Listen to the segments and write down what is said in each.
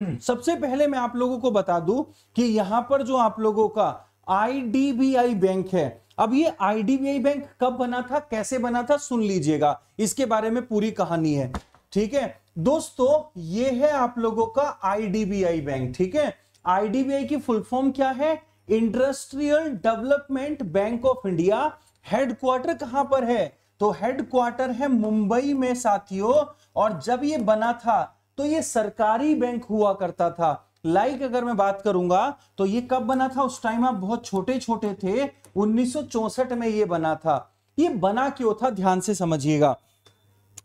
सबसे पहले मैं आप लोगों को बता दूं कि यहां पर जो आप लोगों का आईडीबीआई बैंक है, अब ये आईडीबीआई बैंक कब बना था, कैसे बना था, सुन लीजिएगा, इसके बारे में पूरी कहानी है। ठीक है दोस्तों, ये है आप लोगों का आईडीबीआई बैंक। ठीक है, आईडीबीआई की फुल फॉर्म क्या है? Industrial development bank of India. Headquarter कहां पर है? तो हेडक्वार्टर है मुंबई में साथियों। और जब ये बना था तो ये सरकारी बैंक हुआ करता था। अगर मैं बात करूंगा तो ये कब बना था, उस टाइम आप बहुत छोटे छोटे थे, 1964 में ये बना था। ये बना क्यों था, ध्यान से समझिएगा।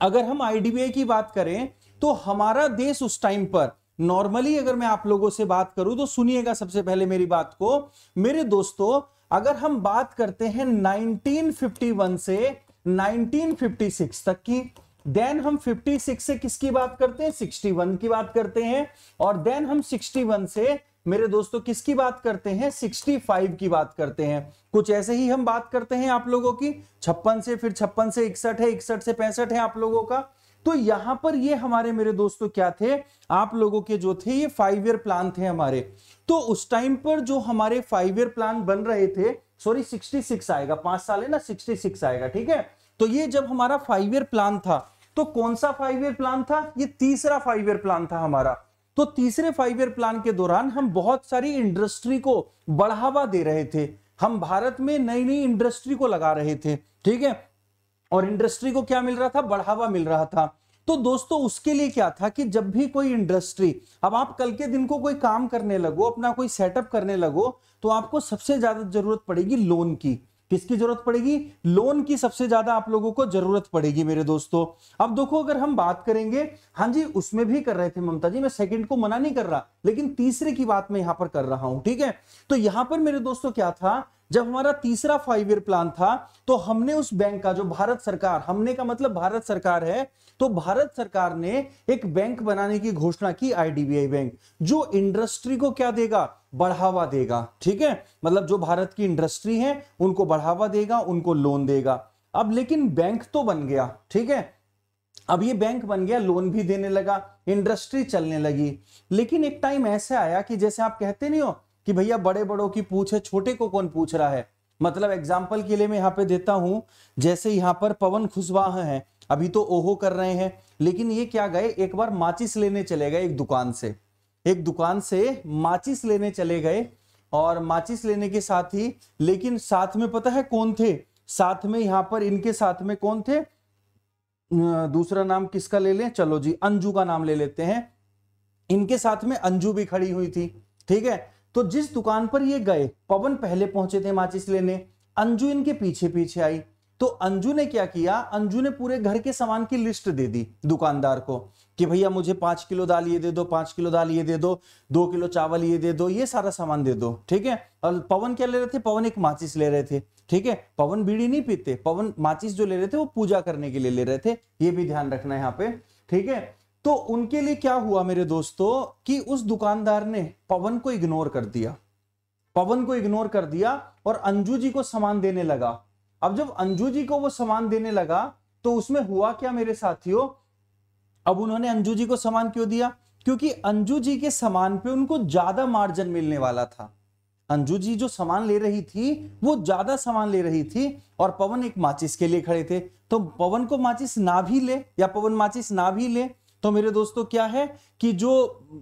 अगर हम आईडीबीआई की बात करें तो हमारा देश उस टाइम पर नॉर्मली, अगर मैं आप लोगों से बात करूं तो सुनिएगा सबसे पहले मेरी बात को मेरे दोस्तों। अगर हम बात करते हैं 1951 से 1956 तक की, देन हम 56 से किसकी बात करते हैं, 61 की बात करते हैं, और देन हम 61 से मेरे दोस्तों किसकी बात करते हैं, 65 की बात करते हैं। कुछ ऐसे ही हम बात करते हैं आप लोगों की 56 से, फिर 56 से 61 है, 61 से 65 है आप लोगों का। तो यहां पर ये हमारे मेरे दोस्तों क्या थे, आप लोगों के जो थे ये 5 ईयर प्लान थे हमारे। तो उस टाइम पर जो हमारे 5 ईयर प्लान बन रहे थे, सॉरी 66 आएगा, 5 साल है ना, 66 आएगा। ठीक है, तो ये जब हमारा 5 ईयर प्लान था, तो कौन सा 5 ईयर प्लान था, ये तीसरा 5 ईयर प्लान था हमारा। तो तीसरे 5 ईयर प्लान के दौरान हम बहुत सारी इंडस्ट्री को बढ़ावा दे रहे थे, हम भारत में नई नई इंडस्ट्री को लगा रहे थे। ठीक है, और इंडस्ट्री को क्या मिल रहा था, बढ़ावा मिल रहा था। तो दोस्तों उसके लिए क्या था कि जब भी कोई इंडस्ट्री, अब आप कल के दिन को कोई काम करने लगो, अपना कोई सेटअप करने लगो, तो आपको सबसे ज्यादा जरूरत पड़ेगी लोन की। किसकी जरूरत पड़ेगी, लोन की सबसे ज्यादा आप लोगों को जरूरत पड़ेगी मेरे दोस्तों। अब देखो अगर हम बात करेंगे, हाँ जी उसमें भी कर रहे थे ममता जी, मैं सेकंड को मना नहीं कर रहा, लेकिन तीसरे की बात मैं यहां पर कर रहा हूं। ठीक है, तो यहां पर मेरे दोस्तों क्या था, जब हमारा तीसरा 5 ईयर प्लान था, तो हमने उस बैंक का, जो भारत सरकार, हमने का मतलब भारत सरकार है, तो भारत सरकार ने एक बैंक बनाने की घोषणा की, आईडीबीआई बैंक, जो इंडस्ट्री को क्या देगा, बढ़ावा देगा। ठीक है, मतलब जो भारत की इंडस्ट्री है उनको बढ़ावा देगा, उनको लोन देगा। अब लेकिन बैंक तो बन गया, ठीक है, अब ये बैंक बन गया, लोन भी देने लगा, इंडस्ट्री चलने लगी। लेकिन एक टाइम ऐसा आया कि जैसे आप कहते नहीं हो कि भैया बड़े बड़ों की पूछ है, छोटे को कौन पूछ रहा है। मतलब एग्जाम्पल के लिए मैं यहां पे देता हूं, जैसे यहां पर पवन कुशवाहा है, अभी तो ओहो कर रहे हैं, लेकिन ये क्या गए, एक बार माचिस लेने चले गए एक दुकान से, एक दुकान से माचिस लेने चले गए, और माचिस लेने के साथ ही, लेकिन साथ में पता है कौन थे, साथ में यहां पर इनके साथ में कौन थे, दूसरा नाम किसका ले लें, चलो जी अंजू का नाम ले लेते हैं, इनके साथ में अंजू भी खड़ी हुई थी। ठीक है, तो जिस दुकान पर ये गए, पवन पहले पहुंचे थे माचिस लेने, अंजू इनके पीछे पीछे आई। तो अंजू ने क्या किया, अंजू ने पूरे घर के सामान की लिस्ट दे दी दुकानदार को कि भैया मुझे 5 किलो दाल ये दे दो, 5 किलो दाल ये दे दो, 2 किलो चावल ये दे दो, ये सारा सामान दे दो। ठीक है, और पवन क्या ले रहे थे, पवन एक माचिस ले रहे थे। ठीक है, पवन बीड़ी नहीं पीते, पवन माचिस जो ले रहे थे वो पूजा करने के लिए ले रहे थे, ये भी ध्यान रखना है यहाँ पे। ठीक है, तो उनके लिए क्या हुआ मेरे दोस्तों कि उस दुकानदार ने पवन को इग्नोर कर दिया, पवन को इग्नोर कर दिया और अंजू जी को सामान देने लगा। अब जब अंजू जी को वो सामान देने लगा तो उसमें हुआ क्या मेरे साथियों, अब उन्होंने अंजू जी को सामान क्यों दिया, क्योंकि अंजू जी के सामान पे उनको ज्यादा मार्जिन मिलने वाला था। अंजू जी जो सामान ले रही थी वो ज्यादा सामान ले रही थी, और पवन एक माचिस के लिए खड़े थे। तो पवन को माचिस ना भी ले या पवन माचिस ना भी ले तो मेरे दोस्तों क्या है कि जो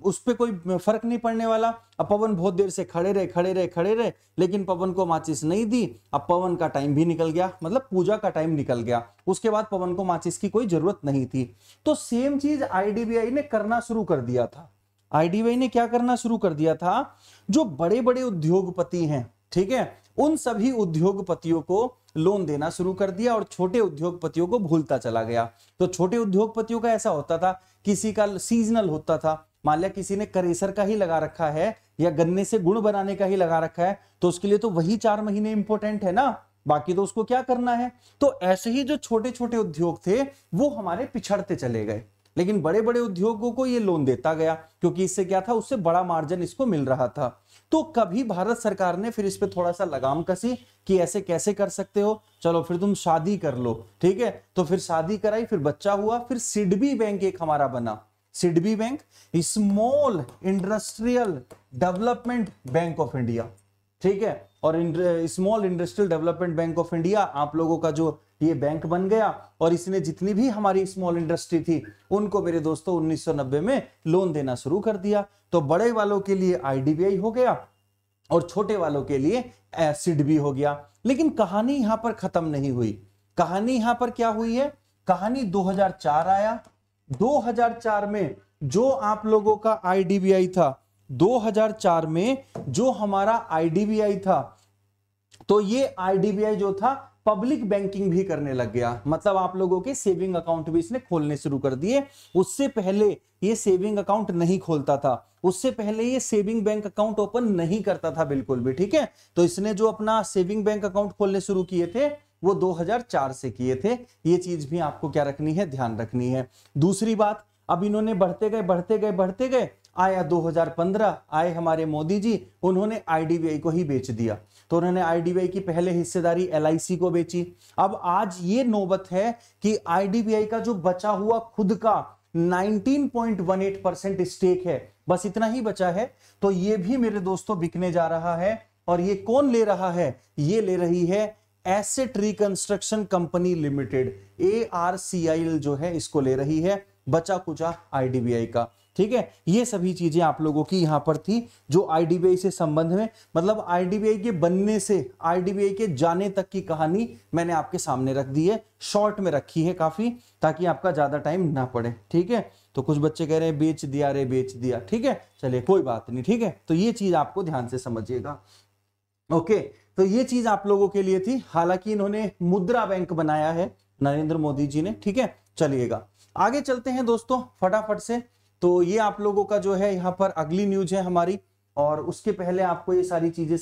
उस पर कोई फर्क नहीं पड़ने वाला। अब पवन बहुत देर से खड़े रहे खड़े रहे खड़े रहे, लेकिन पवन को माचिस नहीं दी। अब पवन का टाइम भी निकल गया, मतलब पूजा का टाइम निकल गया, उसके बाद पवन को माचिस की कोई जरूरत नहीं थी। तो सेम चीज आईडीबीआई ने करना शुरू कर दिया था। आईडीबीआई ने क्या करना शुरू कर दिया था, जो बड़े बड़े उद्योगपति हैं, ठीक है, उन सभी उद्योगपतियों को लोन देना शुरू कर दिया और छोटे उद्योगपतियों को भूलता चला गया। तो छोटे उद्योगपतियों का ऐसा होता था, किसी का सीजनल होता था, मान लिया किसी ने करेसर का ही लगा रखा है या गन्ने से गुड़ बनाने का ही लगा रखा है, तो उसके लिए तो वही 4 महीने इंपॉर्टेंट है ना, बाकी तो उसको क्या करना है। तो ऐसे ही जो छोटे छोटे उद्योग थे वो हमारे पिछड़ते चले गए, लेकिन बड़े बड़े उद्योगों को ये लोन देता गया, क्योंकि इससे क्या था, उससे बड़ा मार्जिन इसको मिल रहा था। तो कभी भारत सरकार ने फिर इस पे थोड़ा सा लगाम कसी कि ऐसे कैसे कर सकते हो, चलो फिर तुम शादी कर लो। ठीक है, तो फिर शादी कराई, फिर बच्चा हुआ, फिर सिडबी बैंक एक हमारा बना। SIDBI bank, small industrial development bank of India, ठीक है। और small industrial development bank of India आप लोगों का जो ये बैंक बन गया, और इसने जितनी भी हमारी स्मॉल इंडस्ट्री थी उनको मेरे दोस्तों 1990 में लोन देना शुरू कर दिया। तो बड़े वालों के लिए आईडीबीआई हो गया और छोटे वालों के लिए सिडबी हो गया। लेकिन कहानी यहां पर खत्म नहीं हुई। कहानी यहां पर क्या हुई है, कहानी 2004 आया। 2004 में जो आप लोगों का आईडीबीआई था, 2004 में जो हमारा आईडीबीआई था, तो ये आईडीबीआई जो था पब्लिक बैंकिंग भी करने लग गया। मतलब आप लोगों के सेविंग अकाउंट भी इसने खोलने शुरू कर दिए। उससे पहले ये सेविंग अकाउंट नहीं खोलता था, उससे पहले ये सेविंग बैंक अकाउंट ओपन नहीं करता था बिल्कुल भी, ठीक है। तो इसने जो अपना सेविंग बैंक अकाउंट खोलने शुरू किए थे वो 2004 से किए थे। ये चीज भी आपको क्या रखनी है, ध्यान रखनी है। दूसरी बात, अब इन्होंने बढ़ते गए बढ़ते गए बढ़ते गए, आया 2015, आए हमारे मोदी जी, उन्होंने आईडीबीआई को ही बेच दिया। तो उन्होंने आईडीबीआई की पहले हिस्सेदारी एलआईसी को बेची। अब आज ये नौबत है कि आईडीबीआई का जो बचा हुआ खुद का 19.18% स्टेक है, बस इतना ही बचा है, तो ये भी मेरे दोस्तों बिकने जा रहा है। और ये कौन ले रहा है, ये ले रही है asset reconstruction company limited, ARCIL जो है इसको ले रही है, बचा कुचा आईडीबीआई का, ठीक है। ये सभी चीजें आप लोगों की यहां पर थी जो आईडीबीआई से संबंध में, मतलब आईडीबीआई के बनने से आईडीबीआई के जाने तक की कहानी मैंने आपके सामने रख दी है, शॉर्ट में रखी है काफी, ताकि आपका ज्यादा टाइम ना पड़े, ठीक है। तो कुछ बच्चे कह रहे हैं बेच दिया रे, बेच दिया, ठीक है, चलिए कोई बात नहीं, ठीक है। तो ये चीज आपको ध्यान से समझिएगा, ओके। तो ये चीज आप लोगों के लिए थी। हालांकि इन्होंने मुद्रा बैंक बनाया है नरेंद्र मोदी जी ने, ठीक है। चलिएगा आगे चलते हैं दोस्तों फटाफट से। तो ये आप लोगों का जो है यहाँ पर अगली न्यूज है हमारी, और उसके पहले आपको ये सारी चीजें